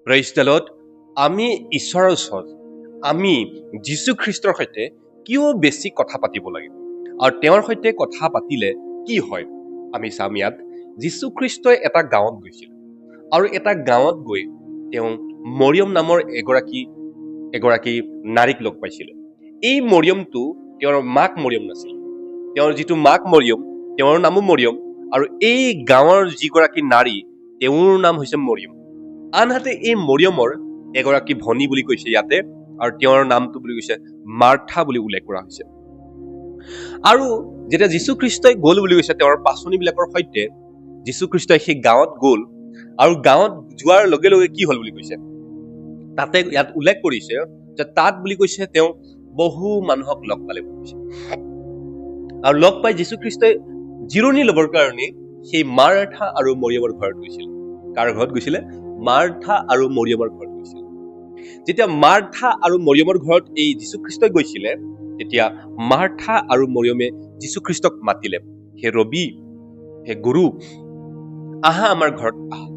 Praise the lord. আমি ঈশ্বৰৰ ওচৰত আমি যীশু খ্ৰীষ্টৰ সৈতে কিয় বেছি কথা পাতিব লাগে আৰু তেওঁৰ সৈতে কথা পাতিলে কি হয় আমি চাম। ইয়াত যীশু খ্ৰীষ্টই এটা গাঁৱত গৈছিল আৰু এটা গাঁৱত গৈ তেওঁ মৰিয়ম নামৰ এগৰাকী নাৰীক লগ পাইছিলে। এই মৰিয়মটো তেওঁৰ মাক মৰিয়ম নাছিল। তেওঁৰ যিটো মাক মৰিয়ম, তেওঁৰ নামো মৰিয়ম, আৰু এই গাঁৱৰ যিগৰাকী নাৰী তেওঁৰ নাম হৈছে মৰিয়ম। আনহাতে এই মৰিয়মৰ এগৰাকী ভনী বুলি কৈছে ইয়াতে, আৰু তেওঁৰ নামটো বুলি কৈছে মাৰ্থা বুলি উল্লেখ কৰা হৈছে। আৰু যেতিয়া যীশু খ্ৰীষ্টই গ'ল বুলি কৈছে তেওঁৰ পাচনিবিলাকৰ সৈতে, যীশু খ্ৰীষ্টই সেই গাঁৱত গ'ল আৰু গাঁৱত যোৱাৰ লগে লগে কি হ'ল বুলি কৈছে, তাতে ইয়াত উল্লেখ কৰিছে যে তাত বুলি কৈছে তেওঁ বহু মানুহক লগ পালে বুলি কৈছে। আৰু লগ পাই যীশু খ্ৰীষ্টই জিৰণি ল'বৰ কাৰণে সেই মাৰ্থা আৰু মৰিয়মৰ ঘৰত গৈছিল। কাৰ ঘৰত গৈছিলে? মাৰ্থা আৰু মৰিয়মৰ ঘৰত গৈছিল। যেতিয়া মাৰ্থা আৰু মৰিয়মৰ ঘৰত এই যীশু খ্ৰীষ্টই গৈছিলে, তেতিয়া মাৰ্থা আৰু মৰিয়মে যীশু খ্ৰীষ্টক মাতিলে, হে ৰবি, হে গুৰু, আহা আমাৰ ঘৰত, আহা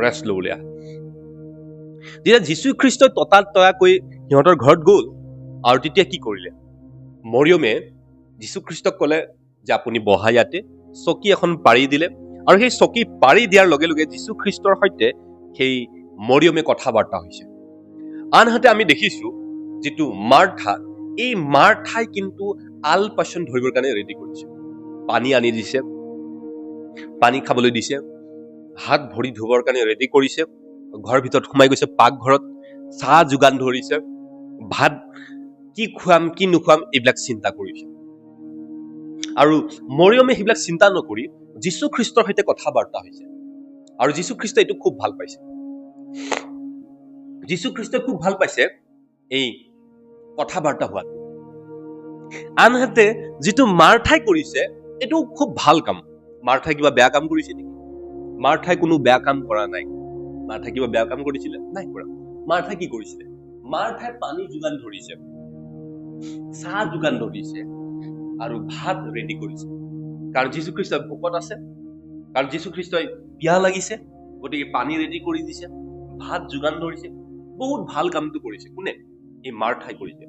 ৰেষ্ট ল'বলৈ আহা। যেতিয়া যীশু খ্ৰীষ্টই ততাতৈয়াকৈ সিহঁতৰ ঘৰত গ'ল আৰু তেতিয়া কি কৰিলে, মৰিয়মে যীশু খ্ৰীষ্টক ক'লে যে আপুনি বহা ইয়াতে, চকী এখন পাৰি দিলে, আৰু সেই চকী পাৰি দিয়াৰ লগে লগে যীশু খ্ৰীষ্টৰ সৈতে সেই মৰিয়মে কথা বাৰ্তা হৈছে। আনহাতে আমি দেখিছো যিটো মাৰ্থা, এই মাৰ্থাই কিন্তু আলপাচন ধৰিবৰ কাৰণে ৰেডি কৰিছে। পানী আনি দিছে, পানী খাবলৈ দিছে, হাত ভৰি ধুবৰ কাৰণে ৰেডি কৰিছে, ঘৰৰ ভিতৰত সোমাই গৈছে, পাকঘৰত চাহ যোগান ধৰিছে, ভাত কি খুৱাম কি নোখুৱাম এইবিলাক চিন্তা কৰিছে। আৰু মৰিয়মে সেইবিলাক চিন্তা নকৰি যীশু খ্ৰীষ্টৰ সৈতে কথা বাৰ্তা হৈছে। আৰু যীশু খ্ৰীষ্টই এইটো খুব ভাল পাইছে। যীশু খ্ৰীষ্টই খুব ভাল পাইছে এই কথা বাৰ্তা হোৱাটো। আনহাতে যিটো মাৰ্থাই কৰিছে এইটো খুব ভাল কাম। মাৰ্থাই কিবা বেয়া কাম কৰিছে নেকি? মাৰ্থাই কোনো বেয়া কাম কৰা নাই। মাৰ্থাই কিবা বেয়া কাম কৰিছিলে? নাই কৰা। মাৰ্থাই কি কৰিছিলে? মাৰ্থাই পানী যোগান ধৰিছে, চাহ যোগান ধৰিছে আৰু ভাত ৰেডি কৰিছে। কাৰণ যীশু খ্ৰীষ্টই ভোকত আছে, কাৰণ যীশু খ্ৰীষ্টই পিয়াহ লাগিছে, গতিকে পানী ৰেডি কৰি দিছে, ভাত যোগান ধৰিছে। বহুত ভাল কামটো কৰিছে। কোনে? এই মাৰ্থাই কৰিছে।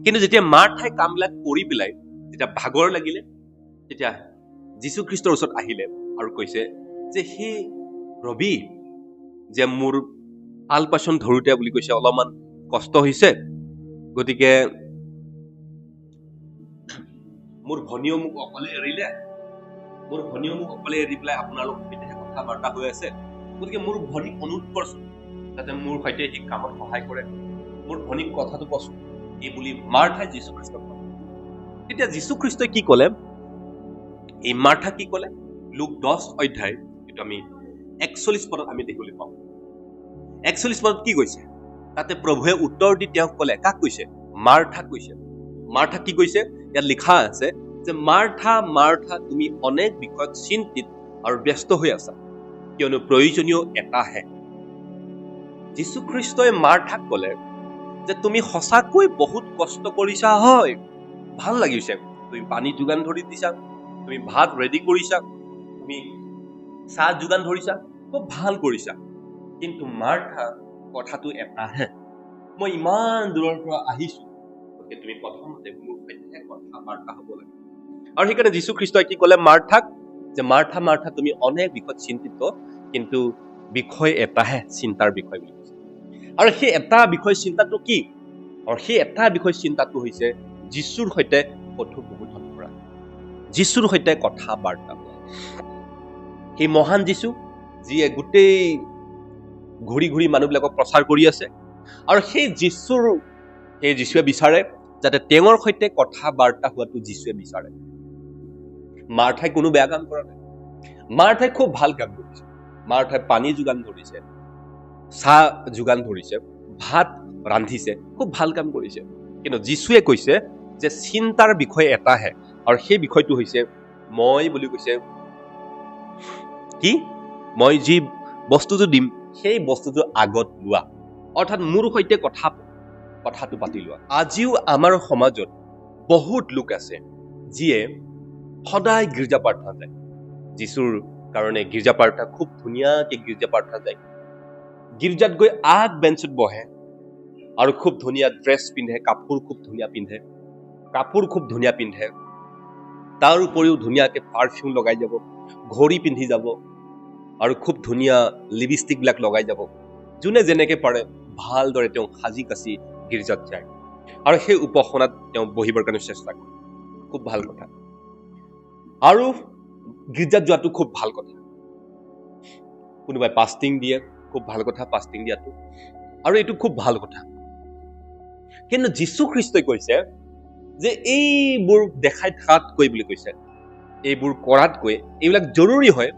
কিন্তু যেতিয়া মাৰ্থাই কামবিলাক কৰি পেলাই যেতিয়া ভাগৰ লাগিলে, তেতিয়া যীশু খ্ৰীষ্টৰ ওচৰত আহিলে আৰু কৈছে যে হে ৰবি, যে মোৰ আলপাচন ধৰোতে বুলি কৈছে অলপমান কষ্ট হৈছে, গতিকে মোৰ ভনীয়েও মোক অকলে এৰিলে, মোৰ ভনীয়েও মোক অকলে এৰি পেলাই আপোনালোকৰ সৈতে কথা বাৰ্তা হৈ আছে, গতিকে মোৰ ভনীক অনুৰোধ কৰচোন যাতে মোৰ সৈতে এই কামত সহায় কৰে, মোৰ ভনীক কথাটো কচোন, এই বুলি মাৰ্থাই যীশু খ্ৰীষ্টক ক'লে। তেতিয়া যীশু খ্ৰীষ্টই কি ক'লে, এই মাৰ্থা কি ক'লে, লুক 10 অধ্যায় এইটো আমি 41 পদত আমি দেখিবলৈ পাওঁ। 41 পদত কি কৈছে, তাতে প্ৰভুৱে উত্তৰ দি তেওঁক ক'লে, কাক কৈছে? মাৰ্থাক কৈছে। মাৰ্থা কি কৈছে? ইয়াত লিখা আছে যে মাৰ্থা মাৰ্থা, তুমি অনেক বিষয়ত চিন্তিত আৰু ব্যস্ত হৈ আছা, কিয়নো প্ৰয়োজনীয় এটাহে। যীশু খ্ৰীষ্টই মাৰ্থাক ক'লে যে তুমি সঁচাকৈ বহুত কষ্ট কৰিছা, হয়, ভাল লাগিছে, তুমি পানী যোগান ধৰি দিছা, তুমি ভাত ৰেডি কৰিছা, তুমি চাহ যোগান ধৰিছা, খুব ভাল কৰিছা, কিন্তু মাৰ্থা কথাটো এটাহে, মই ইমান দূৰৰ পৰা আহিছো, গতিকে তুমি প্ৰথমতে মোৰ সৈতে কথা বাৰ্তা হ'ব লাগে। আৰু সেইকাৰণে যীশু খ্ৰীষ্টই কি ক'লে মাৰ্থাক, যে মাৰ্থা মাৰ্থা, তুমি অনেক বিষয়ত চিন্তিত, কিন্তু বিষয় এটাহে, চিন্তাৰ বিষয় বুলি কৈছে। আৰু সেই এটা বিষয় চিন্তাটো কি? আৰু সেই এটা বিষয় চিন্তাটো হৈছে যীশুৰ সৈতে কথোপকথন কৰা, যীশুৰ সৈতে কথা বাৰ্তা কৰা। সেই মহান যীশু যিয়ে গোটেই ঘূৰি ঘূৰি মানুহবিলাকক প্ৰচাৰ কৰি আছে, আৰু সেই যীশুৱে বিচাৰে যাতে তেওঁৰ সৈতে কথা বাৰ্তা হোৱাটো যীশুৱে বিচাৰে। মাৰ্থাই কোনো বেয়া কাম কৰা নাই। মাৰ্থাই খুব ভাল কাম কৰিছে। মাৰ্থাই পানী যোগান ধৰিছে, চাহ যোগান ধৰিছে, ভাত ৰান্ধিছে, খুব ভাল কাম কৰিছে। কিন্তু যীশুৱে কৈছে যে চিন্তাৰ বিষয় এটাহে, আৰু সেই বিষয়টো হৈছে মই বুলি কৈছে কি, মই যি বস্তুটো দিম সেই বস্তুটো আগত লোৱা, অৰ্থাৎ মোৰ সৈতে কথাটো পাতি লোৱা। আজিও আমাৰ সমাজত বহুত লোক আছে যিয়ে সদায় গীৰ্জা প্ৰাৰ্থনা যায়, যীশুৰ কাৰণে গীৰ্জা প্ৰাৰ্থনা, খুব ধুনীয়াকে গীৰ্জা প্ৰাৰ্থনা যায়, গীৰ্জাত গৈ আগ বেঞ্চত বহে আৰু খুব ধুনীয়া ড্ৰেছ পিন্ধে, কাপোৰ খুব ধুনীয়া পিন্ধে। তাৰ উপৰিও ধুনীয়াকে পাৰফিউম লগাই যাব, ঘড়ী পিন্ধি যাব আৰু খুব ধুনীয়া লিপষ্টিক বিলাক লগাই যাব। যোনে যেনেকে পাৰে ভালদৰে তেওঁ সাজি কাচি গীৰ্জাত যায় আৰু সেই উপাসনাত তেওঁ বহিবৰ কাৰণে চেষ্টা কৰে। খুব ভাল কথা। আৰু গীৰ্জাত যোৱাটো খুব ভাল কথা। কোনোবাই পাষ্টিং দিয়ে, খুব ভাল কথা পাষ্টিং দিয়াটো, আৰু এইটো খুব ভাল কথা। কিন্তু যীশু খ্ৰীষ্টই কৈছে যে এইবোৰ দেখাই থকাতকৈ বুলি কৈছে, এইবোৰ কৰাতকৈ এইবিলাক জৰুৰী হয়,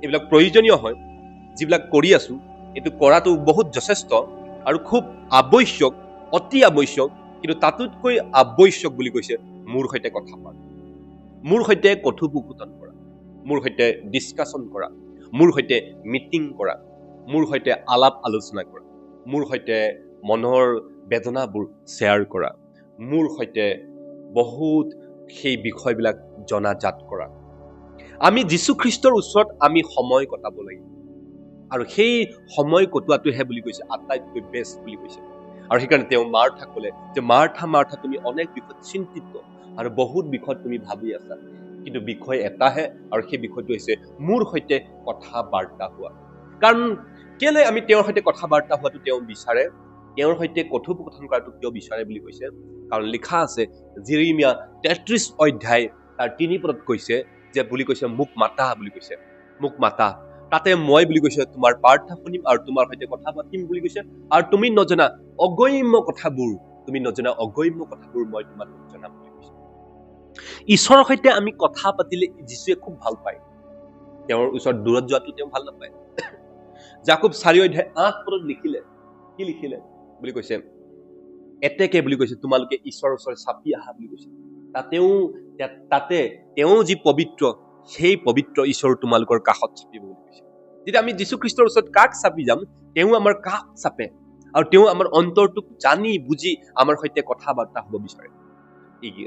এইবিলাক প্ৰয়োজনীয় হয়, যিবিলাক কৰি আছো এইটো কৰাটো বহুত যথেষ্ট আৰু খুব আৱশ্যক, অতি আৱশ্যক। কিন্তু তাতোতকৈ আৱশ্যক বুলি কৈছে মোৰ সৈতে কথা পতা, মোৰ সৈতে কথোপকথন কৰা, মোৰ সৈতে ডিছকাশ্যন কৰা, মোৰ সৈতে মিটিং কৰা, মোৰ সৈতে আলাপ আলোচনা কৰা, মোৰ সৈতে মনৰ বেদনাবোৰ শ্বেয়াৰ কৰা, মোৰ সৈতে বহুত সেই বিষয়বিলাক জনাজাত কৰা। আমি যীশু খ্ৰীষ্টৰ ওচৰত আমি সময় কটাব লাগিব আৰু সেই সময় কটোৱাটোহে বুলি কৈছে আটাইতকৈ বেষ্ট বুলি কৈছে। আৰু সেইকাৰণে তেওঁ মাৰ্থা ক'লে যে মাৰ্থা মাৰ্থা, তুমি অনেক বিষয়ত চিন্তিত আৰু বহুত বিষয়ত তুমি ভাবি আছা, কিন্তু বিষয় এটাহে, আৰু সেই বিষয়টো হৈছে মোৰ সৈতে কথা বাৰ্তা হোৱা। কাৰণ কেলে আমি তেওঁৰ সৈতে কথা বাৰ্তা হোৱাটো তেওঁ বিচাৰে, তেওঁৰ সৈতে কথোপকথন কৰাটো কিয় বিচাৰে বুলি কৈছে, কাৰণ লিখা আছে জেৰেমিয়া 33 অধ্যায় তাৰ 3 পদত কৈছে যে বুলি কৈছে মোক মাতা বুলি কৈছে, মোক মাতা। তাতে মই বুলি কৈছে তোমাৰ বাৰ্তা শুনিম আৰু তোমাৰ সৈতে কথা পাতিম বুলি কৈছে। আৰু তুমি নজনা অগম্য কথাবোৰ মই তোমালোকক জনাম বুলি কৈছে। ঈশ্বৰৰ সৈতে আমি কথা পাতিলে যীশুৱে খুব ভাল পায়, তেওঁৰ ওচৰত দূৰত যোৱাটো তেওঁ ভাল নাপায়। জাকব 4 অধ্যায় 8 পদত লিখিলে, কি লিখিলে বুলি কৈছে, এতেকে বুলি কৈছে তোমালোকে ঈশ্বৰৰ ওচৰত চাপি আহা বুলি কৈছে। তাতে তেওঁ যি পবিত্ৰ, সেই পবিত্ৰ ঈশ্বৰ তোমালোকৰ কাষত চাপিব বুলি কৈছে। যেতিয়া আমি যীশু খ্ৰীষ্টৰ ওচৰত কাক চাপি যাম, তেওঁ আমাৰ কাষ চাপে আৰু তেওঁ আমাৰ অন্তৰটোক জানি বুজি আমাৰ সৈতে কথা বাৰ্তা হ'ব বিচাৰে।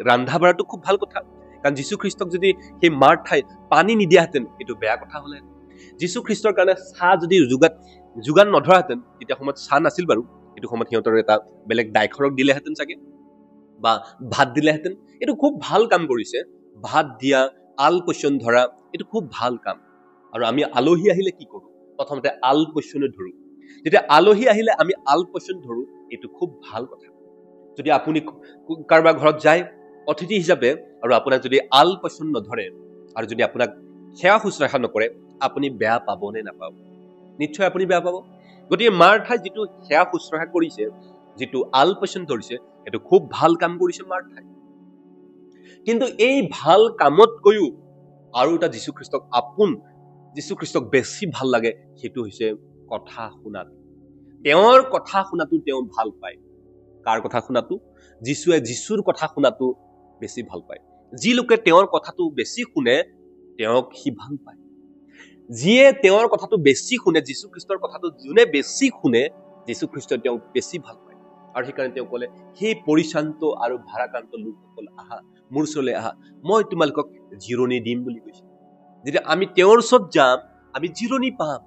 ৰন্ধা বঢ়াটো খুব ভাল কথা, কাৰণ যীশু খ্ৰীষ্টক যদি সেই মাৰ্থাই পানী নিদিয়াহেঁতেন এইটো বেয়া কথা হ'লেহেঁতেন। যীশু খ্ৰীষ্টৰ কাৰণে চাহ যদি যোগান নধৰাহেঁতেন, তেতিয়া সময়ত চাহ নাছিল বাৰু, সেইটো সময়ত সিহঁতৰ এটা বেলেগ দায়খৰক দিলেহেঁতেন চাগে, বা ভাত দিলেহেঁতেন। এইটো খুব ভাল কাম কৰিছে, ভাত দিয়া, আল পৈচন ধৰা, এইটো খুব ভাল কাম। আৰু আমি আলহী আহিলে কি কৰো, প্ৰথমতে আল পৈচনে ধৰো। যেতিয়া আলহী আহিলে আমি আল পৈচন ধৰো, এইটো খুব ভাল কথা। যদি আপুনি কাৰোবাৰ ঘৰত যায় অতিথি হিচাপে আৰু আপোনাক যদি আল পৈচন নধৰে আৰু যদি আপোনাক সেৱা শুশ্ৰূষা নকৰে, আপুনি বেয়া পাব নে নাপাব? নিশ্চয় আপুনি বেয়া পাব। গতিকে মাৰ্থাই যিটো সেৱা শুশ্ৰূষা কৰিছে, যিটো আল পৈচন ধৰিছে, এইটো খুব ভাল কাম কৰিছে মাৰ্থাই। কিন্তু এই ভাল কামতকৈও আৰু এটা যীশু খ্ৰীষ্টক বেছি ভাল লাগে, সেইটো হৈছে কথা শুনাটো। তেওঁৰ কথা শুনাটো তেওঁ ভাল পায়। কাৰ কথা শুনাটো? যীশুৰ কথা শুনাটো বেছি ভাল পায়। যি লোকে তেওঁৰ কথাটো বেছি শুনে, তেওঁক সি ভাল পায়। যিয়ে তেওঁৰ কথাটো বেছি শুনে, যীশু খ্ৰীষ্টৰ কথাটো যোনে বেছি শুনে, যীশু খ্ৰীষ্টই তেওঁক বেছি ভাল পায়। আৰু সেইকাৰণে তেওঁ ক'লে, সেই পৰিশ্ৰান্ত আৰু ভাৰাক্ৰান্ত লোকসকল আহা, মোৰ ওচৰলৈ আহা, মই তোমালোকক জিৰণি দিম বুলি কৈছে। যেতিয়া আমি তেওঁৰ ওচৰত যাম, আমি জিৰণি পাম।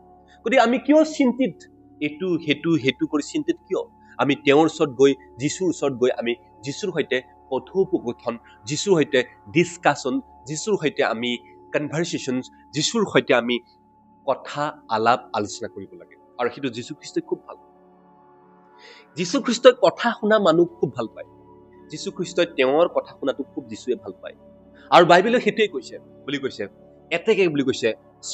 গতিকে আমি কিয় চিন্তিত, সেইটো কৰি চিন্তিত কিয়? আমি তেওঁৰ ওচৰত গৈ, যীশুৰ ওচৰত গৈ আমি যীশুৰ সৈতে কথোপকথন, যীশুৰ সৈতে ডিছকাশ্যন, যীশুৰ সৈতে আমি কনভাৰচেশ্যন, যীশুৰ সৈতে আমি কথা আলাপ আলোচনা কৰিব লাগে। আৰু সেইটো যীশু খ্ৰীষ্টই খুব ভাল পায়। যীশু খ্ৰীষ্টই কথা শুনা মানুহ খুব ভাল পায়। যীশু খ্ৰীষ্টই তেওঁৰ কথা শুনাটো খুব যীশুৱে ভাল পায়। আৰু বাইবেলে সেইটোৱে কৈছে বুলি কৈছে, এতেকে বুলি কৈছে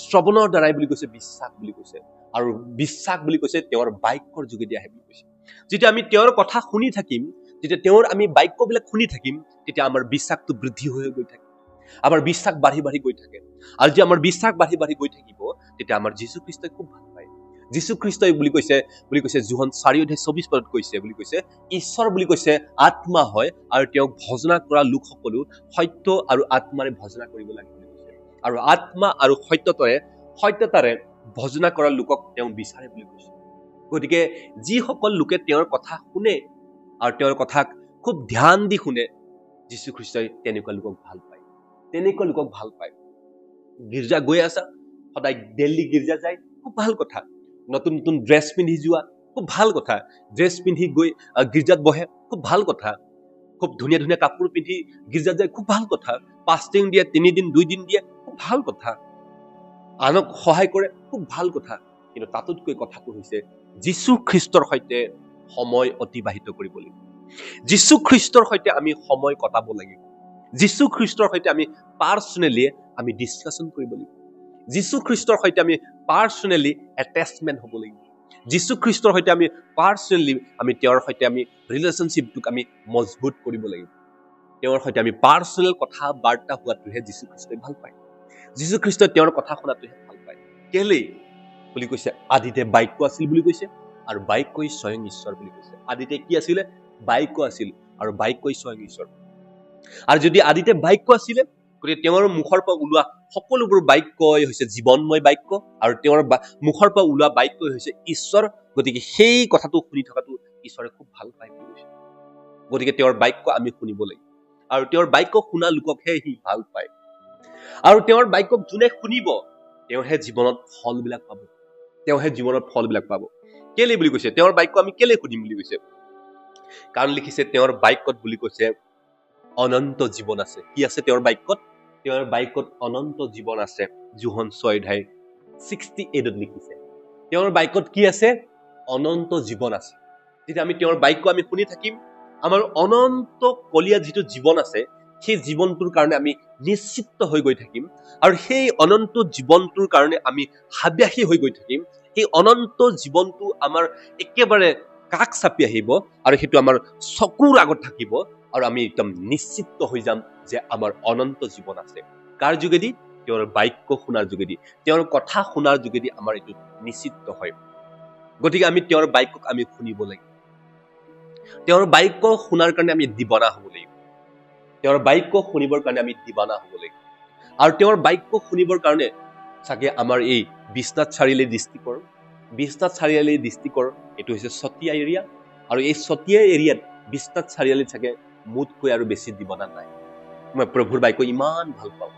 শ্ৰৱণৰ দ্বাৰাই বুলি কৈছে বিশ্বাস বুলি কৈছে। আৰু বিশ্বাস বুলি কৈছে তেওঁৰ বাক্যৰ যোগেদি আহে বুলি কৈছে। যেতিয়া আমি তেওঁৰ কথা শুনি থাকিম, যেতিয়া তেওঁৰ আমি বাক্যবিলাক শুনি থাকিম, তেতিয়া আমাৰ বিশ্বাসটো বৃদ্ধি হৈ গৈ থাকে, আমাৰ বিশ্বাস বাঢ়ি গৈ থাকে। আৰু যেতিয়া আমাৰ বিশ্বাস বাঢ়ি গৈ থাকিব, তেতিয়া আমাৰ যীশু খ্ৰীষ্টই খুব ভাল পায়। যীশু খ্ৰীষ্টই বুলি কৈছে যোহন 4 অধ্যায় 24 পদত কৈছে বুলি কৈছে, ঈশ্বৰ বুলি কৈছে আত্মা হয় আৰু তেওঁক ভজনা কৰা লোকসকলো সত্য আৰু আত্মাৰে ভজনা কৰিব লাগে বুলি কৈছে। আৰু আত্মা আৰু সত্যতাৰে ভজনা কৰা লোকক তেওঁ বিচাৰে বুলি কৈছে। গতিকে যিসকল লোকে তেওঁৰ কথা শুনে আৰু তেওঁৰ কথাক খুব ধ্যান দি শুনে, যীশু খ্ৰীষ্টই তেনেকুৱা লোকক ভাল পায়। গীৰ্জা গৈ আছা, সদায় ডেইলি গীৰ্জা যায়, খুব ভাল কথা। নতুন নতুন ড্ৰেছ পিন্ধি যোৱা খুব ভাল কথা। ড্ৰেছ পিন্ধি গৈ গীৰ্জাত বহে খুব ভাল কথা। খুব ধুনীয়া ধুনীয়া কাপোৰ পিন্ধি গীৰ্জাত যায় খুব ভাল কথা। ফাষ্টিং দিয়ে, 3 দিন 2 দিন দিয়ে খুব ভাল কথা। আনক সহায় কৰে খুব ভাল কথা। কিন্তু তাতোতকৈ কথাটো হৈছে যীশু খ্ৰীষ্টৰ সৈতে সময় অতিবাহিত কৰিব লাগিব। যীশু খ্ৰীষ্টৰ সৈতে আমি সময় কটাব লাগিব। যীশু খ্ৰীষ্টৰ সৈতে আমি পাৰ্চনেলি আমি ডিছকাশ্যন কৰিব লাগিব। যীশু খ্ৰীষ্টৰ সৈতে আমি পাৰ্চনেলি এটেচমেণ্ট হ'ব লাগিব। যীশু খ্ৰীষ্টৰ সৈতে আমি পাৰ্চনেলি আমি তেওঁৰ সৈতে আমি ৰিলেশ্যনশ্বিপটোক আমি মজবুত কৰিব লাগিব। তেওঁৰ সৈতে আমি পাৰ্চনেল কথা বাৰ্তা হোৱাটোহে যীশু খ্ৰীষ্টই ভাল পায়। যীশু খ্ৰীষ্টই তেওঁৰ কথা শুনাটোহে ভাল পায়। কেলেই বুলি কৈছে, আদিতে বাক্য আছিল বুলি কৈছে, আৰু বাক্যই স্বয়ং ঈশ্বৰ বুলি কৈছে। আদিতে কি আছিলে? বাক্য আছিল, আৰু বাক্যই স্বয়ং ঈশ্বৰ। আৰু যদি আদিতে বাক্য আছিলে, গতিকে তেওঁৰ মুখৰ পৰা ওলোৱা সকলোবোৰ বাক্যই হৈছে জীৱনময় বাক্য, আৰু তেওঁৰ মুখৰ পৰা ওলোৱা বাক্যই হৈছে ঈশ্বৰ। গতিকে সেই কথাটো শুনি থকাটো ঈশ্বৰে খুব ভাল পায় বুলি কৈছে। গতিকে তেওঁৰ বাক্য আমি শুনিব লাগিব, আৰু তেওঁৰ বাক্য শুনা লোককহে সি ভাল পায়। আৰু তেওঁৰ বাক্যক যোনে শুনিব তেওঁহে জীৱনত ফলবিলাক পাব। তেওঁহে জীৱনত ফলবিলাক পাব। কেলে বুলি কৈছে? তেওঁৰ বাক্য আমি কেলে শুনিম বুলি কৈছে? কাৰণ লিখিছে তেওঁৰ বাক্যত বুলি কৈছে অনন্ত জীৱন আছে। কি আছে তেওঁৰ বাক্যত? তেওঁৰ বাক্যত অনন্ত জীৱন আছে। যোহন 6:68 লিখিছে তেওঁৰ বাক্যত কি আছে? অনন্ত জীৱন আছে। যেতিয়া আমি তেওঁৰ বাক্য আমি শুনি থাকিম, আমাৰ অনন্ত কলীয়া যিটো জীৱন আছে, সেই জীৱনটোৰ কাৰণে আমি নিশ্চিত হৈ গৈ থাকিম। আৰু সেই অনন্ত জীৱনটোৰ কাৰণে আমি হাবিয়াসী হৈ গৈ থাকিম। সেই অনন্ত জীৱনটো আমাৰ একেবাৰে কাষ চাপি আহিব, আৰু সেইটো আমাৰ চকুৰ আগত থাকিব, আৰু আমি একদম নিশ্চিত হৈ যাম যে আমাৰ অনন্ত জীৱন আছে। কাৰ যোগেদি? তেওঁৰ বাক্য শুনাৰ যোগেদি, তেওঁৰ কথা শুনাৰ যোগেদি আমাৰ এইটো নিশ্চিত হয়। গতিকে আমি তেওঁৰ বাক্যক আমি শুনিব লাগিব। তেওঁৰ বাক্য শুনাৰ কাৰণে আমি দিবানা হ'ব লাগিব। তেওঁৰ বাক্য শুনিবৰ কাৰণে আমি দিবানা হ'ব লাগিব। আৰু তেওঁৰ বাক্য শুনিবৰ কাৰণে চাগে আমাৰ এই বিশ্বনাথ চাৰিআলি ডিষ্ট্ৰিক্টৰ এইটো হৈছে চতিয়া এৰিয়া, আৰু এই চতিয়া এৰিয়াত বিশ্বনাথ চাৰিআলিত চাগে মোতকৈ আৰু বেছি দিবানা নাই। মই প্ৰভুৰ বাক্য ইমান ভাল পাওঁ,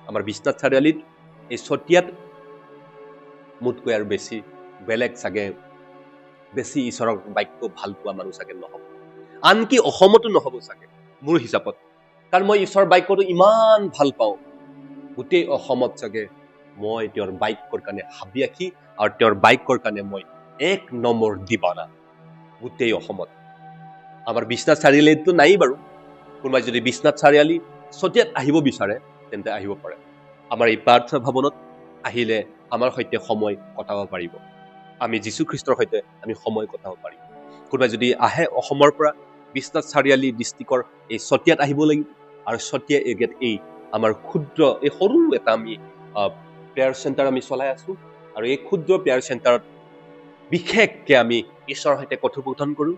আমাৰ বিশ্বনাথ চাৰিআলিত এই চতিয়াত মোতকৈ আৰু বেছি বেলেগ চাগে বেছি ঈশ্বৰৰ বাক্য ভাল পোৱা মানুহ চাগে নহ'ব। আনকি অসমতো নহ'ব চাগে মোৰ হিচাপত। কাৰণ মই ঈশ্বৰৰ বাক্যটো ইমান ভাল পাওঁ, গোটেই অসমত চাগে মই তেওঁৰ বাক্যৰ কাৰণে হাবিয়াসী, আৰু তেওঁৰ বাক্যৰ কাৰণে মই 1 নম্বৰ দিবানা গোটেই অসমত। আমাৰ বিশ্বনাথ চাৰিআলিতো নাই বাৰু। কোনোবাই যদি বিশ্বনাথ চাৰিআলি চতিয়াত আহিব বিচাৰে তেন্তে আহিব পাৰে। আমাৰ এই প্ৰাৰ্থনা ভৱনত আহিলে আমাৰ সৈতে সময় কটাব পাৰিব। আমি যীশু খ্ৰীষ্টৰ সৈতে আমি সময় কটাব পাৰিম। কোনোবাই যদি আহে অসমৰ পৰা বিশ্বনাথ চাৰিআলি ডিষ্ট্ৰিক্টৰ এই চতিয়াত আহিব লাগিব, আৰু চতিয়া এৰিয়াত এই আমাৰ ক্ষুদ্ৰ এই সৰু এটা আমি প্ৰেয়াৰ চেণ্টাৰ আমি চলাই আছো, আৰু এই ক্ষুদ্ৰ প্ৰেয়াৰ চেণ্টাৰত বিশেষকৈ আমি ঈশ্বৰৰ সৈতে কথোপকথন কৰোঁ,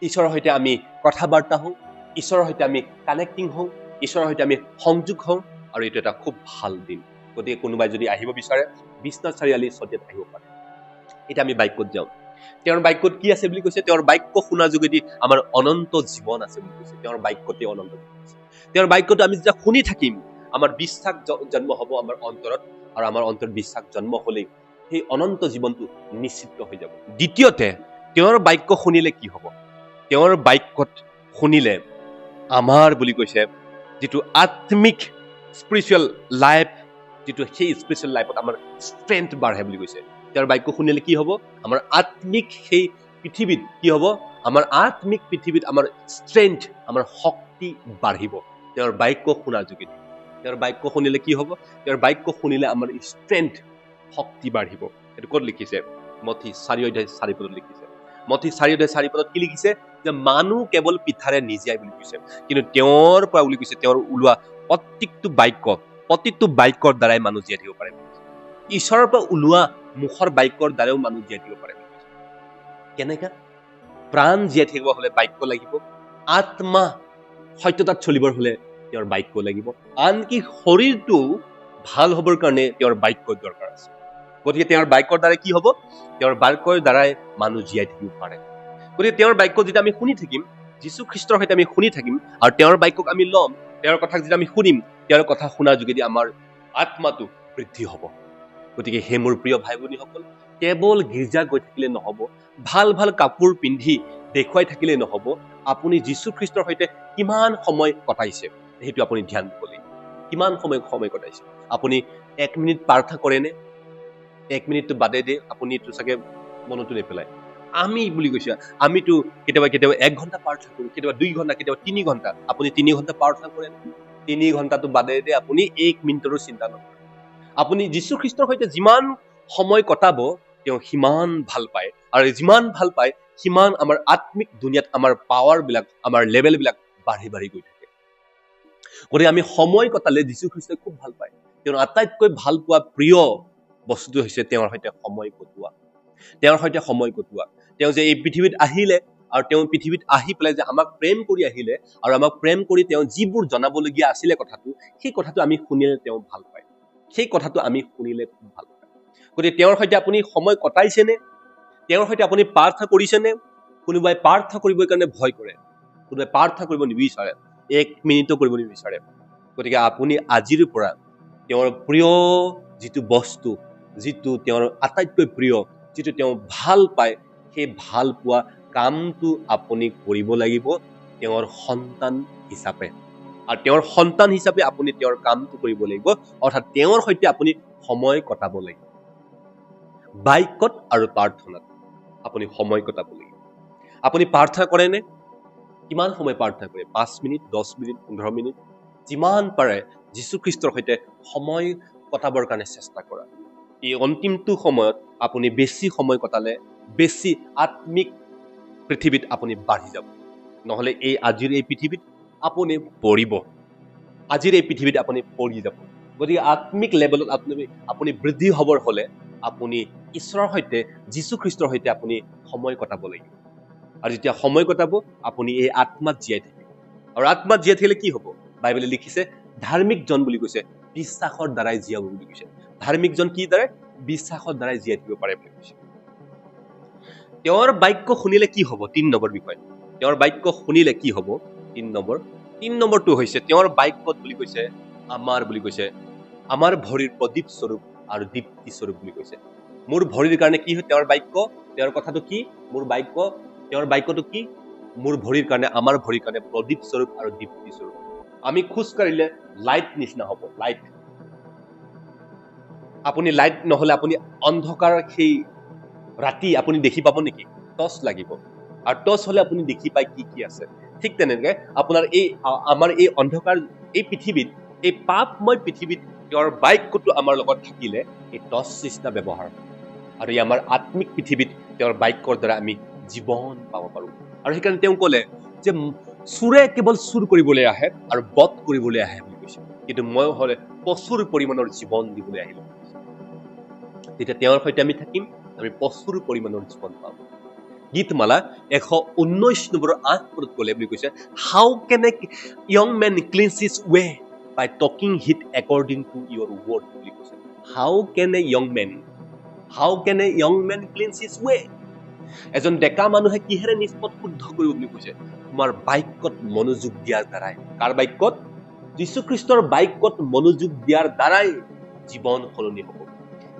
ঈশ্বৰৰ সৈতে আমি কথা বাৰ্তা হওঁ, ঈশ্বৰৰ সৈতে আমি কানেক্টিং হওঁ, ঈশ্বৰৰ সৈতে আমি সংযোগ হওঁ, আৰু এইটো এটা খুব ভাল দিন। গতিকে কোনোবাই যদি আহিব বিচাৰে বিশ্বনাথ চাৰিআলি চতিয়াত আহিব পাৰে। এতিয়া আমি বাক্যত যাওঁ। তেওঁৰ বাক্যত কি আছে বুলি কৈছে? তেওঁৰ বাক্য শুনাৰ যোগেদি আমাৰ অনন্ত জীৱন আছে বুলি কৈছে। তেওঁৰ বাক্যতে অনন্ত জীৱন আছে। তেওঁৰ বাক্যটো আমি যেতিয়া শুনি থাকিম, আমাৰ বিশ্বাস জন্ম হ'ব আমাৰ অন্তৰত, আৰু আমাৰ অন্তৰত বিশ্বাস জন্ম হ'লেই সেই অনন্ত জীৱনটো নিশ্চিত হৈ যাব। দ্বিতীয়তে, তেওঁৰ বাক্য শুনিলে কি হ'ব? তেওঁৰ বাক্যত শুনিলে আমাৰ বুলি কৈছে যিটো আত্মিক স্পিৰিচুৱেল লাইফ, যিটো সেই স্পিৰিচুৱেল লাইফত আমাৰ ষ্ট্ৰেংথ বাঢ়ে বুলি কৈছে। তেওঁৰ বাক্য শুনিলে কি হ'ব? আমাৰ আত্মিক সেই পৃথিৱীত কি হ'ব? আমাৰ আত্মিক পৃথিৱীত আমাৰ ষ্ট্ৰেংথ, আমাৰ শক্তি বাঢ়িব তেওঁৰ বাক্য শুনাৰ যোগেদি। তেওঁৰ বাক্য শুনিলে কি হ'ব? তেওঁৰ বাক্য শুনিলে আমাৰ ষ্ট্ৰেংথ, শক্তি বাঢ়িব। এইটো ক'ত লিখিছে? মথি 4:4 লিখিছে। মথি 4:4 কি লিখিছে? যে মানুহ কেৱল পিঠাৰে নিজিয়াই বুলি কৈছে, কিন্তু তেওঁৰ পৰা বুলি কৈছে তেওঁৰ ওলোৱা প্ৰতিটো বাক্যৰ দ্বাৰাই মানুহ জীয়াই থাকিব পাৰে। ঈশ্বৰৰ পৰা ওলোৱা মুখৰ বাক্যৰ দ্বাৰাও মানুহ জীয়াই থাকিব পাৰে। কেনেকা? প্ৰাণ জীয়াই থাকিব হ'লে বাক্য লাগিব, আত্মা সত্যতাত চলিবৰ হ'লে তেওঁৰ বাক্য লাগিব, আনকি শৰীৰটো ভাল হ'বৰ কাৰণে তেওঁৰ বাক্যৰ দৰকাৰ আছে। গতিকে তেওঁৰ বাক্যৰ দ্বাৰাই কি হ'ব? তেওঁৰ বাক্যৰ দ্বাৰাই মানুহ জীয়াই থাকিব পাৰে। গতিকে তেওঁৰ বাক্য যেতিয়া আমি শুনি থাকিম, যীশু খ্ৰীষ্টৰ সৈতে আমি শুনি থাকিম, আৰু তেওঁৰ বাক্যক আমি ল'ম, তেওঁৰ কথাক যেতিয়া আমি শুনিম, তেওঁৰ কথা শুনাৰ যোগেদি আমাৰ আত্মাটো বৃদ্ধি হ'ব, গতিকে হে মোৰ প্ৰিয় ভাই ভনীসকল, কেৱল গীৰ্জা গৈ থাকিলে নহ'ব, ভাল ভাল কাপোৰ পিন্ধি দেখুৱাই থাকিলে নহ'ব, আপুনি যীশু খ্ৰীষ্টৰ সৈতে কিমান সময় কটাইছে সেইটো আপুনি ধ্যান দিব লাগিব। কিমান সময় কটাইছে? আপুনি 1 মিনিট প্ৰাৰ্থনা কৰেনে? 1 মিনিটটো বাদে দিয়ে আপুনি এইটো চাগে মনতো নেপেলায়। আমি বুলি কৈছে, আমিতো কেতিয়াবা 1 ঘণ্টা প্ৰাৰ্থনা কৰোঁ, কেতিয়াবা 2 ঘণ্টা, কেতিয়াবা 3 ঘণ্টা। আপুনি 3 ঘণ্টা প্ৰাৰ্থনা কৰে? 3 ঘণ্টাটো বাদে দিয়ে আপুনি 1 মিনিটৰো চিন্তা নকৰে। আপুনি যীশু খ্ৰীষ্টৰ সৈতে যিমান সময় কটাব, তেওঁ সিমান ভাল পায়। আৰু যিমান ভাল পায়, সিমান আমাৰ আত্মিক দুনিয়াত আমাৰ পাৱাৰবিলাক, আমাৰ লেভেলবিলাক বাঢ়ি গৈ থাকে। গতিকে আমি সময় কটালে যীশু খ্ৰীষ্টই খুব ভাল পায়। তেওঁৰ আটাইতকৈ ভাল পোৱা প্ৰিয় বস্তুটো হৈছে তেওঁৰ সৈতে সময় কটোৱা। তেওঁৰ সৈতে সময় কটোৱা। তেওঁ যে এই পৃথিৱীত আহিলে আৰু তেওঁ পৃথিৱীত আহি পেলাই যে আমাক প্ৰেম কৰি আহিলে আৰু আমাক প্ৰেম কৰি তেওঁ যিবোৰ জনাবলগীয়া আছিলে কথাটো, সেই কথাটো আমি শুনিলে তেওঁ ভাল পায়। সেই কথাটো আমি শুনিলে খুব ভাল পায়। গতিকে তেওঁৰ সৈতে আপুনি সময় কটাইছেনে? তেওঁৰ সৈতে আপুনি প্ৰাৰ্থনা কৰিছেনে? কোনোবাই প্ৰাৰ্থনা কৰিবৰ কাৰণে ভয় কৰে, কোনোবাই প্ৰাৰ্থনা কৰিব নিবিচাৰে, 1 মিনিটো কৰিব নিবিচাৰে। গতিকে আপুনি আজিৰ পৰা তেওঁৰ প্ৰিয় যিটো বস্তু, যিটো তেওঁৰ আটাইতকৈ প্ৰিয়, যিটো তেওঁ ভাল পায়, সেই ভাল পোৱা কামটো আপুনি কৰিব লাগিব তেওঁৰ সন্তান হিচাপে। আৰু তেওঁৰ সন্তান হিচাপে আপুনি তেওঁৰ কামটো কৰিব লাগিব, অৰ্থাৎ তেওঁৰ সৈতে আপুনি সময় কটাব লাগিব। বাক্যত আৰু প্ৰাৰ্থনাত আপুনি সময় কটাব লাগিব। আপুনি প্ৰাৰ্থনা কৰেনে? কিমান সময় প্ৰাৰ্থনা কৰে? 5 মিনিট, 10 মিনিট, 15 মিনিট? যিমান পাৰে যীশু খ্ৰীষ্টৰ সৈতে সময় কটাবৰ কাৰণে চেষ্টা কৰা। এই অন্তিমটো সময়ত আপুনি বেছি সময় কটালে বেছি আত্মিক পৃথিৱীত আপুনি বাঢ়ি যাব। নহ'লে আজিৰ এই পৃথিৱীত আপুনি পৰিব। আজিৰ এই পৃথিৱীত আপুনি পৰি যাব। গতিকে আত্মিক লেভেলত আপুনি বৃদ্ধি হ'বৰ হ'লে আপুনি ঈশ্বৰৰ সৈতে, যীশু খ্ৰীষ্টৰ সৈতে আপুনি সময় কটাব লাগিব। আৰু যেতিয়া সময় কটাব, আপুনি এই আত্মাত জীয়াই থাকিব। আৰু আত্মাত জীয়াই থাকিলে কি হ'ব? বাইবেলে লিখিছে, ধাৰ্মিকজন বুলি কৈছে বিশ্বাসৰ দ্বাৰাই জীয়াব বুলি কৈছে। ধাৰ্মিকজন কি দ্বাৰাই? বিশ্বাসৰ দ্বাৰাই জীয়াই থাকিব পাৰে বুলি কৈছে। তেওঁৰ বাক্য শুনিলে কি হ'ব? 3 নম্বৰ বিষয়। তেওঁৰ বাক্য শুনিলে কি হ'ব? 3 নম্বৰটো হৈছে তেওঁৰ বাক্যত বুলি কৈছে আমাৰ ভৰিৰ প্ৰদীপ স্বৰূপ আৰু দীপ্তি স্বৰূপ বুলি কৈছে। মোৰ ভৰিৰ কাৰণে কি হয় তেওঁৰ বাক্য? তেওঁৰ কথাটো কি? তেওঁৰ বাক্যটো কি? মোৰ ভৰিৰ কাৰণে, আমাৰ ভৰিৰ কাৰণে প্ৰদীপ স্বৰূপ আৰু দীপ্তি স্বৰূপ। আমি খোজ কাঢ়িলে লাইট নিচিনা হ'ব। লাইট, আপুনি লাইট নহ'লে আপুনি অন্ধকাৰ সেই ৰাতি আপুনি দেখি পাব নেকি? টৰ্চ লাগিব। আৰু টৰ্চ হ'লে আপুনি দেখি পায় কি আছে। ঠিক তেনেকৈ আপোনাৰ আমাৰ এই অন্ধকাৰ এই পৃথিৱীত, এই পাপময় পৃথিৱীত তেওঁৰ বাক্যটো আমাৰ লগত থাকিলে এই টৰ্চ নিচিনা ব্যৱহাৰ হয়। আৰু এই আমাৰ আত্মিক পৃথিৱীত তেওঁৰ বাক্যৰ দ্বাৰা আমি জীৱন পাব পাৰোঁ। আৰু সেইকাৰণে তেওঁ ক'লে যে চোৰে কেৱল চুৰ কৰিবলৈ আহে আৰু বধ কৰিবলৈ আহে বুলি কৈছে, কিন্তু মই হ'লে প্ৰচুৰ পৰিমাণৰ জীৱন দিবলৈ আহিলোঁ। তেতিয়া তেওঁৰ সৈতে আমি থাকিম, আমি প্ৰচুৰ পৰিমাণৰ জীৱন পাম। গীতমালা 119 নম্বৰ 8 পদত ক'লে বুলি কৈছে, how can a young man cleanse his way by taking heed according to your word বুলি কৈছে। How can a young man cleanse his way? এজন ডেকা মানুহে কিহেৰে নিষ্পদ শুদ্ধ কৰিব বুলি কৈছে? তোমাৰ বাক্যত মনোযোগ দিয়াৰ দ্বাৰাই। কাৰ বাক্যত? যীশু খ্ৰীষ্টৰ বাক্যত মনোযোগ দিয়াৰ দ্বাৰাই জীৱন সলনি হ'ব।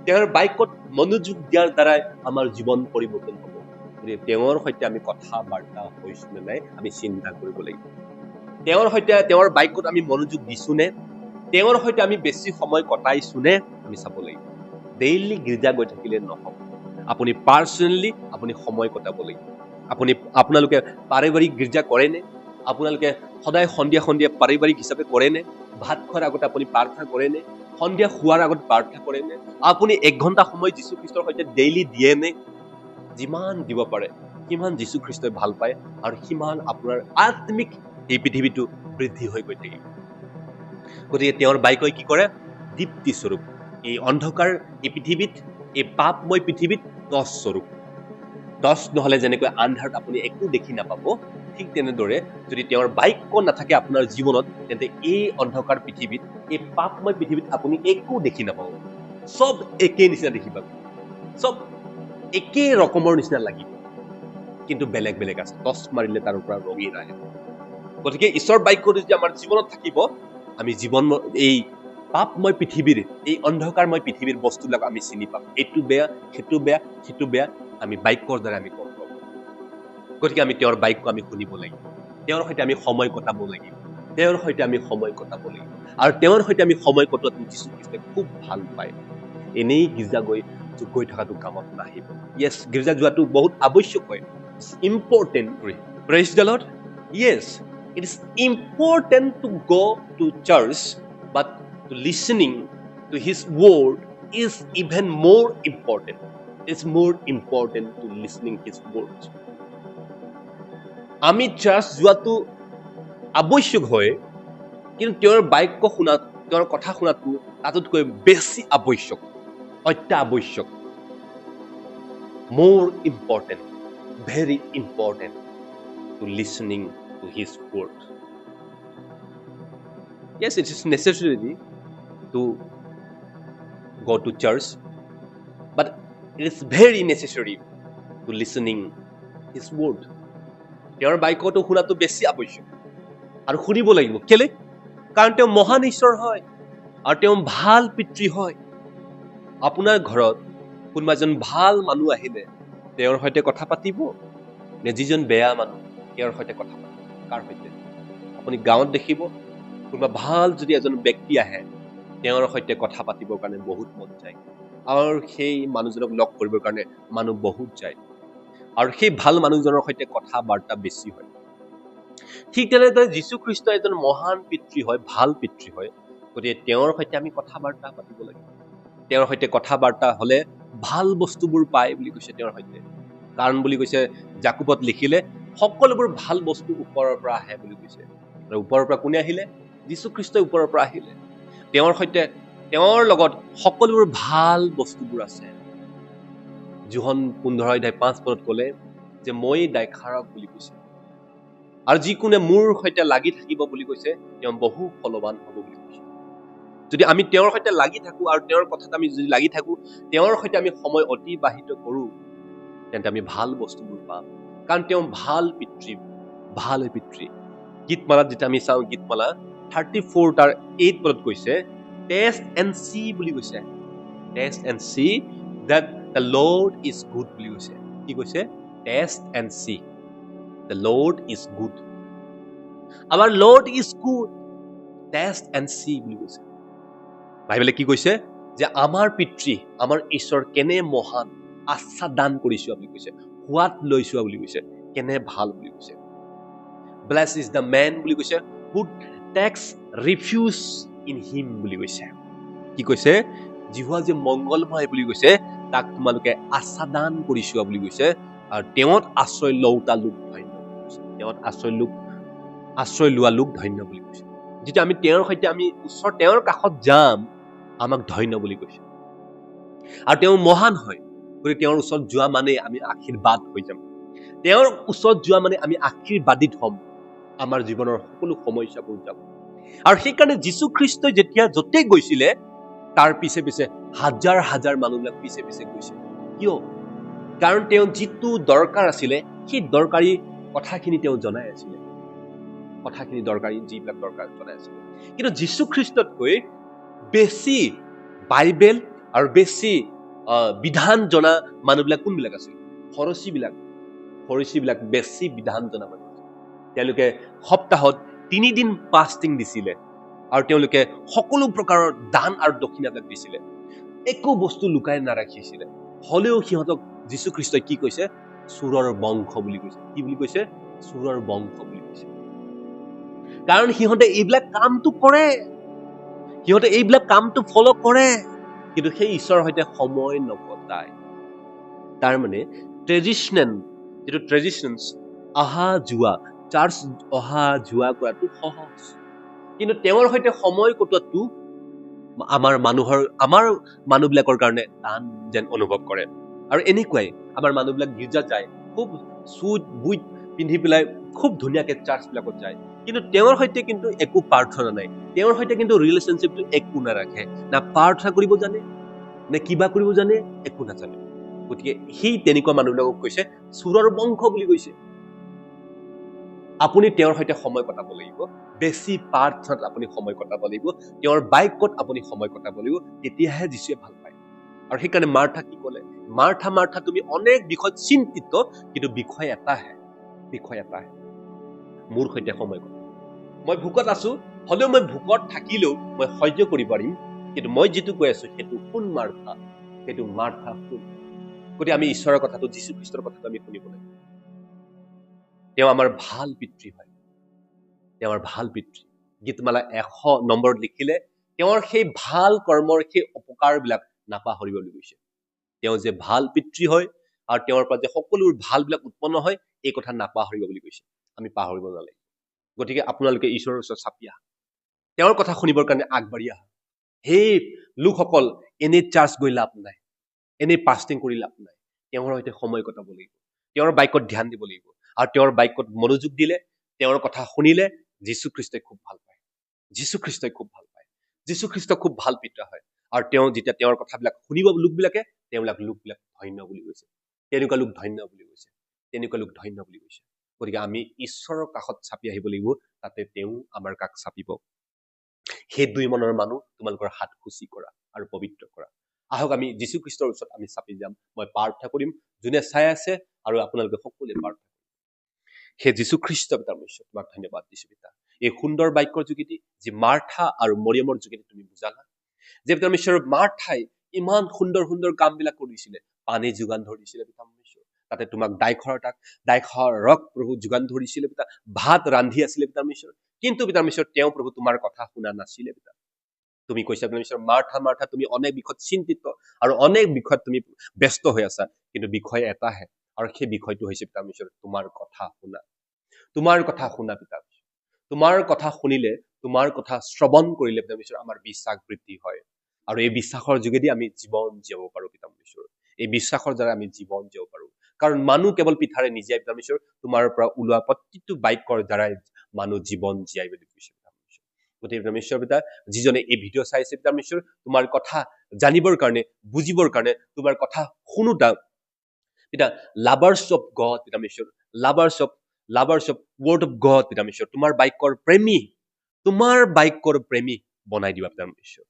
তেওঁৰ বাক্যত মনোযোগ দিয়াৰ দ্বাৰাই আমাৰ জীৱন পৰিৱৰ্তন হ'ব। গতিকে তেওঁৰ সৈতে আমি কথা বাৰ্তা হৈছো নে নাই আমি চিন্তা কৰিব লাগিব। তেওঁৰ সৈতে, তেওঁৰ বাক্যত আমি মনোযোগ দিছো নে? তেওঁৰ সৈতে আমি বেছি সময় কটাইছো নে আমি চাব লাগিব। ডেইলি গীৰ্জা গৈ থাকিলে নহ'ব। আপুনি পাৰ্চনেলি আপুনি সময় কটাব লাগিব। আপোনালোকে পাৰিবাৰিক গীৰ্জা কৰেনে? আপোনালোকে সদায় সন্ধিয়া পাৰিবাৰিক হিচাপে কৰেনে? ভাত খোৱাৰ আগতে আপুনি প্ৰাৰ্থনা কৰেনে? সন্ধিয়া শোৱাৰ আগত প্ৰাৰ্থনা কৰেনে? আপুনি 1 ঘণ্টা সময় যীশু খ্ৰীষ্টৰ সৈতে ডেইলি দিয়েনে? যিমান দিব পাৰে সিমান যীশু খ্ৰীষ্টই ভাল পায় আৰু সিমান আপোনাৰ আত্মিক এই পৃথিৱীটো বৃদ্ধি হৈ গৈ থাকিব। গতিকে তেওঁৰ বাক্যই কি কৰে? দীপ্তি স্বৰূপ। এই অন্ধকাৰ এই পৃথিৱীত, এই পাপময় পৃথিৱীত টৰ্চ স্বৰূপ। টৰ্চ নহ'লে যেনেকৈ আন্ধাৰত আপুনি একো দেখি নাপাব, ঠিক তেনেদৰে যদি তেওঁৰ বাক্য নাথাকে আপোনাৰ জীৱনত, তেন্তে এই অন্ধকাৰ পৃথিৱীত, এই পাপময় পৃথিৱীত আপুনি একো দেখি নাপাব। চব একেই নিচিনা দেখি পাব, চব একে ৰকমৰ নিচিনা লাগিব, কিন্তু বেলেগ বেলেগ আছে। টৰ্চ মাৰিলে তাৰ পৰা ৰঙীন আহে। গতিকে ঈশ্বৰৰ বাক্যটো যদি আমাৰ জীৱনত থাকিব, আমি এই পাপময় পৃথিৱীৰ এই অন্ধকাৰময় পৃথিৱীৰ বস্তুবিলাক আমি চিনি পাম এইটো বেয়া সেইটো বেয়া আমি বাক্যৰ দ্বাৰা আমি গম পাম গতিকে আমি তেওঁৰ বাক্য আমি শুনিব লাগিব তেওঁৰ সৈতে আমি সময় কটাব লাগিব তেওঁৰ সৈতে আমি সময় কটাব লাগিব আৰু তেওঁৰ সৈতে আমি সময় কটোৱাটো যীশু খ্ৰীষ্টই খুব ভাল পায় এনেই গীৰ্জা গৈ থকাটো কামত নাহিব য়েছ গীৰ্জা যোৱাটো বহুত আৱশ্যক হয় important praise the lord Yes it is important to go to church but to listening to his word is even more important it's more important to listening his words আমি চাৰ্চ যোৱাটো আৱশ্যক হয় কিন্তু তেওঁৰ বাক্য শুনা তেওঁৰ কথা শুনাটো তাতকৈ বেছি আৱশ্যক অত্যাৱশ্যক more important very important to listening to his word yes it is necessary to go to church but it is very necessary to listening his word তেওঁৰ বাক্যটো শুনাটো বেছি আৱশ্যক আৰু শুনিব লাগিব কেলে কাৰণ তেওঁ মহান ঈশ্বৰ হয় আৰু তেওঁ ভাল পিতৃ হয় আপোনাৰ ঘৰত কোনোবা এজন ভাল মানুহ আহিলে তেওঁৰ সৈতে কথা পাতিব নে যিজন বেয়া মানুহ তেওঁৰ সৈতে কথা পাতিব কাৰ সৈতে আপুনি গাঁৱত দেখিব কোনোবা ভাল যদি এজন ব্যক্তি আহে তেওঁৰ সৈতে কথা পাতিবৰ কাৰণে বহুত মন যায় আৰু সেই মানুহজনক লগ কৰিবৰ কাৰণে মানুহ বহুত যায় আৰু সেই ভাল মানুহজনৰ সৈতে কথা বাৰ্তা বেছি হয় ঠিক তেনেদৰে যীশু খ্ৰীষ্ট এজন মহান পিতৃ হয় ভাল পিতৃ হয় গতিকে তেওঁৰ সৈতে আমি কথা বাৰ্তা পাতিব লাগিব তেওঁৰ সৈতে কথা বাৰ্তা হলে ভাল বস্তুবোৰ পায় বুলি কৈছে তেওঁৰ সৈতে কাৰণ বুলি কৈছে জাকুবত লিখিলে সকলোবোৰ ভাল বস্তু ওপৰৰ পৰা আহে বুলি কৈছে আৰু ওপৰৰ পৰা কোনে আহিলে যীশু খ্ৰীষ্টই ওপৰৰ পৰা আহিলে তেওঁৰ সৈতে তেওঁৰ লগত সকলোবোৰ ভাল বস্তুবোৰ আছে যোহন 15:5 ক'লে যে মই দায়খাৰক বুলি কৈছে আৰু যিকোনে মোৰ সৈতে লাগি থাকিব বুলি কৈছে তেওঁ বহু ফলৱান হ'ব বুলি কৈছে যদি আমি তেওঁৰ সৈতে লাগি থাকো আৰু তেওঁৰ কথাত আমি যদি লাগি থাকো তেওঁৰ সৈতে আমি সময় অতিবাহিত কৰো তেন্তে আমি ভাল বস্তুবোৰ পাম কাৰণ তেওঁ ভাল পিতৃ গীতমালাত যেতিয়া আমি চাওঁ গীতমালা 34:8 কৈছে টেষ্ট এণ্ড সি বুলি কৈছে taste and see that the Lord is good বুলি কৈছে কি কৈছে taste and see the Lord is good our Lord is good taste and see বুলি কৈছে বাইবেলে কি কৈছে যে আমাৰ পিতৃ আমাৰ ঈশ্বৰ কেনে মহান আস্বাদান কৰিছো বুলি কৈছে সোৱাদ লৈছো বুলি কৈছে কেনে ভাল বুলি কৈছে blessed is the man বুলি কৈছে who takes refuge in him বুলি কৈছে কি কৈছে জিহুৱা যে মংগলময় বুলি কৈছে তাক তোমালোকে আস্বাদান কৰিছো বুলি কৈছে আৰু তেওঁত আশ্ৰয় লওঁতা লোক ধন্য তেওঁত আশ্ৰয় লোৱা লোক ধন্য বুলি কৈছে যেতিয়া আমি তেওঁৰ সৈতে আমি ওচৰ তেওঁৰ কাষত যাম আমাক ধন্য বুলি কৈছে আৰু তেওঁ মহান হয় গতিকে তেওঁৰ ওচৰত যোৱা মানে আমি আশীৰ্বাদ হৈ যাম তেওঁৰ ওচৰত যোৱা মানে আমি আশীৰ্বাদিত হ'ম আমাৰ জীৱনৰ সকলো সমস্যাবোৰ যাব আৰু সেইকাৰণে যীশু খ্ৰীষ্টই যেতিয়া য'তেই গৈছিলে তাৰ পিছে পিছে হাজাৰ হাজাৰ মানুহবিলাক পিছে পিছে গৈছিল কিয় কাৰণ তেওঁ যিটো দৰকাৰ আছিলে সেই দৰকাৰী কথাখিনি তেওঁ জনাই আছিলে কথাখিনি দৰকাৰী যিবিলাক দৰকাৰ জনাই আছিলে কিন্তু যীশু খ্ৰীষ্টতকৈ বেছি বাইবেল আৰু বেছি বিধান জনা মানুহবিলাক কোনবিলাক আছিল ফৰিচীবিলাক বেছি বিধান জনা মানুহ আছিল তেওঁলোকে সপ্তাহত 3 দিন ফাষ্টিং দিছিলে আৰু তেওঁলোকে সকলো প্ৰকাৰৰ দান আৰু দক্ষিণাবিলাক দিছিলে একো বস্তু লুকাই নাৰাখিছিলে হলেও সিহঁতক যীশু খ্ৰীষ্টই কি কৈছে চোৰৰ বংশ বুলি কৈছে কি বুলি কৈছে চোৰৰ বংশ বুলি কৈছে কাৰণ সিহঁতে এইবিলাক কামটো কৰে সিহঁতে এইবিলাক কামটো ফলো কৰে কিন্তু সেই ঈশ্বৰৰ সৈতে সময় নকটায় তাৰ মানে ট্ৰেডিশ্যনছ অহা যোৱা চাৰ্চ অহা যোৱা কৰাটো সহজ কিন্তু তেওঁৰ সৈতে সময় কটোৱাটো আমাৰ মানুহবিলাকৰ কাৰণে টান যেন অনুভৱ কৰে আৰু এনেকুৱাই আমাৰ মানুহবিলাক গীৰ্জাত যায় খুব চুট বুট পিন্ধি পেলাই খুব ধুনীয়াকে চাৰ্চবিলাকত যায় কিন্তু তেওঁৰ সৈতে কিন্তু একো প্ৰাৰ্থনা নাই তেওঁৰ সৈতে কিন্তু ৰিলেশ্যনশ্বিপটো একো নাৰাখে না প্ৰাৰ্থনা কৰিব জানে নে কিবা কৰিব জানে একো নাজানে গতিকে সেই তেনেকুৱা মানুহবিলাকক কৈছে চোৰৰ বংশ বুলি কৈছে আপুনি তেওঁৰ সৈতে সময় কটাব লাগিব, বেছি প্ৰাৰ্থনাত আপুনি সময় কটাব লাগিব, তেওঁৰ বাক্যত আপুনি সময় কটাব লাগিব, তেতিয়াহে যীশুৱে ভাল পায়। আৰু সেইকাৰণে মাৰ্থা কি ক'লে? মাৰ্থা তুমি অনেক বিষয়ত চিন্তিত, কিন্তু বিষয় এটাহে মোৰ সৈতে সময় কটা। মই ভোকত আছো, হলেও মই ভোকত থাকিলেও মই সহ্য কৰিব পাৰিম, কিন্তু মই যিটো কৈ আছো সেইটো শুন মাৰ্থা, শুন। গতিকে আমি ঈশ্বৰৰ কথাটো, যীশু খ্ৰীষ্টৰ কথাটো আমি শুনিব লাগিব। তেওঁ আমাৰ ভাল পিতৃ হয়, গীতমালা 100 নম্বৰত লিখিলে তেওঁৰ সেই ভাল কৰ্মৰ সেই অপকাৰবিলাক নাপাহৰিব বুলি কৈছে। তেওঁ যে ভাল পিতৃ হয় আৰু তেওঁৰ পৰা যে সকলো ভালবিলাক উৎপন্ন হয়, এই কথা নাপাহৰিব বুলি কৈছে। আমি পাহৰিব নালাগে। গতিকে আপোনালোকে ঈশ্বৰৰ ওচৰত চাপি আহা, তেওঁৰ কথা শুনিবৰ কাৰণে আগবাঢ়ি আহা। সেই লোকসকল এনেই চাৰ্চ গৈ লাভ নাই, এনেই পাষ্টিং কৰি লাভ নাই। তেওঁৰ সৈতে সময় কটাব লাগিব, তেওঁৰ বাক্যত ধ্যান দিব লাগিব, আৰু তেওঁৰ বাক্যত মনোযোগ দিলে, তেওঁৰ কথা শুনিলে যীশু খ্ৰীষ্টই খুব ভাল পায়। যীশু খ্ৰীষ্ট খুব ভাল পিতা হয়। আৰু তেওঁ যেতিয়া তেওঁৰ কথাবিলাক শুনিব লোকবিলাকে, লোকবিলাক ধন্য বুলি কৈছে। তেনেকুৱা লোক ধন্য বুলি কৈছে। গতিকে আমি ঈশ্বৰৰ কাষত চাপি আহিব লাগিব, তাতে তেওঁ আমাৰ কাষ চাপিব। সেই 2 মনৰ মানুহ তোমালোকৰ হাত সূচী কৰা আৰু পবিত্ৰ কৰা। আহক আমি যীশু খ্ৰীষ্টৰ ওচৰত আমি চাপি যাম। মই প্ৰাৰ্থনা কৰিম, যোনে চাই আছে আৰু আপোনালোকে সকলোৱে প্ৰাৰ্থনা। সেই যীশু খ্ৰীষ্ট পিতা ঈশ্বৰ, তোমাক ধন্যবাদ দিছো পিতা, এই সুন্দৰ বাক্যৰ যোগেদি যি মাৰ্থা আৰু মৰিয়মৰ যোগেদি তুমি বুজালা, যে পিতা ঈশ্বৰ মাৰ্থাই ইমান সুন্দৰ কামবিলাক কৰিছিলে, পানী যোগান ধৰিছিলে পিতা ঈশ্বৰ, তাতে তোমাক দাইখৰ ৰস প্ৰভু যোগান ধৰিছিলে পিতা, ভাত ৰান্ধি আছিলে পিতা ঈশ্বৰ, কিন্তু পিতা ঈশ্বৰ তেওঁ প্ৰভু তোমাৰ কথা শুনা নাছিলে পিতা। তুমি কৈছা পিতা ঈশ্বৰ, মাৰ্থা তুমি অনেক বিষয়ত চিন্তিত আৰু অনেক বিষয়ত তুমি ব্যস্ত হৈ আছা, কিন্তু বিষয় এটাহে, আৰু সেই বিষয়টো হৈছে পিতা ঈশ্বৰ তোমাৰ কথা শুনা পিতা। তোমাৰ কথা শুনিলে, তোমাৰ কথা শ্ৰৱণ কৰিলে পিতা ঈশ্বৰ আমাৰ বিশ্বাস বৃদ্ধি হয়, আৰু এই বিশ্বাসৰ যোগেদি আমি জীৱন জীয়াব পাৰো পিতা ঈশ্বৰ। এই বিশ্বাসৰ দ্বাৰা আমি জীৱন জীয়াব পাৰো, কাৰণ মানুহ কেৱল পিঠাৰে নিজিয়াই পিতা ঈশ্বৰ, তোমাৰ পৰা ওলোৱা প্ৰতিটো বাক্যৰ দ্বাৰাই মানুহ জীৱন জীয়াই বুলি কৈছে পিতা ঈশ্বৰ। গতিকে পিতা ঈশ্বৰ পিতা, যিজনে এই ভিডিঅ' চাইছে পিতা ঈশ্বৰ, তোমাৰ কথা জানিবৰ কাৰণে, বুজিবৰ কাৰণে, তোমাৰ কথা শুনোতা পিতা, লাভাৰ্স অফ গড পিতা ঈশ্বৰ, লাভাৰ্স অফ ৱৰ্ড অফ গড পিতা ঈশ্বৰ, তোমাৰ বাক্যৰ প্ৰেমী বনাই দিবা পিতা ঈশ্বৰ।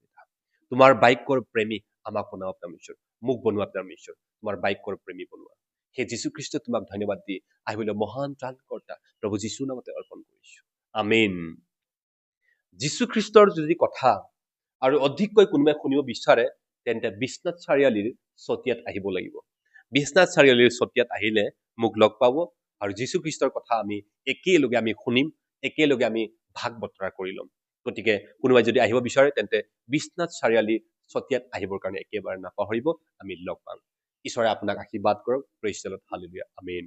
তোমাৰ বাক্যৰ প্ৰেমী আমাক বনাব পিতা ঈশ্বৰ, মোক বনোৱা পিতা ঈশ্বৰ, তোমাৰ বাক্যৰ প্ৰেমী বনোৱা। সেই যীশু খ্ৰীষ্ট তোমাক ধন্যবাদ দি আহিবলৈ মহান ত্ৰাণকৰ্তা প্ৰভু যীশুৰ নামতে অৰ্পণ কৰিছো, আমেন। যীশু খ্ৰীষ্টৰ যদি কথা আৰু অধিককৈ কোনোবাই শুনিব বিচাৰে, তেন্তে বিশ্বনাথ চাৰিআলিৰ চতিয়াত আহিব লাগিব। বিশ্বনাথ চাৰিআলিৰ চতিয়াত আহিলে মোক লগ পাব, আৰু যীশু খ্ৰীষ্টৰ কথা আমি একেলগে আমি শুনিম, একেলগে আমি ভাগ বতৰা কৰি ল'ম। গতিকে কোনোবাই যদি আহিব বিচাৰে, তেন্তে বিশ্বনাথ চাৰিআলি চতিয়াত আহিবৰ কাৰণে একেবাৰে নাপাহৰিব। আমি লগ পাম। ঈশ্বৰে আপোনাক আশীৰ্বাদ কৰক। Praise the lord, hallelujah, amen.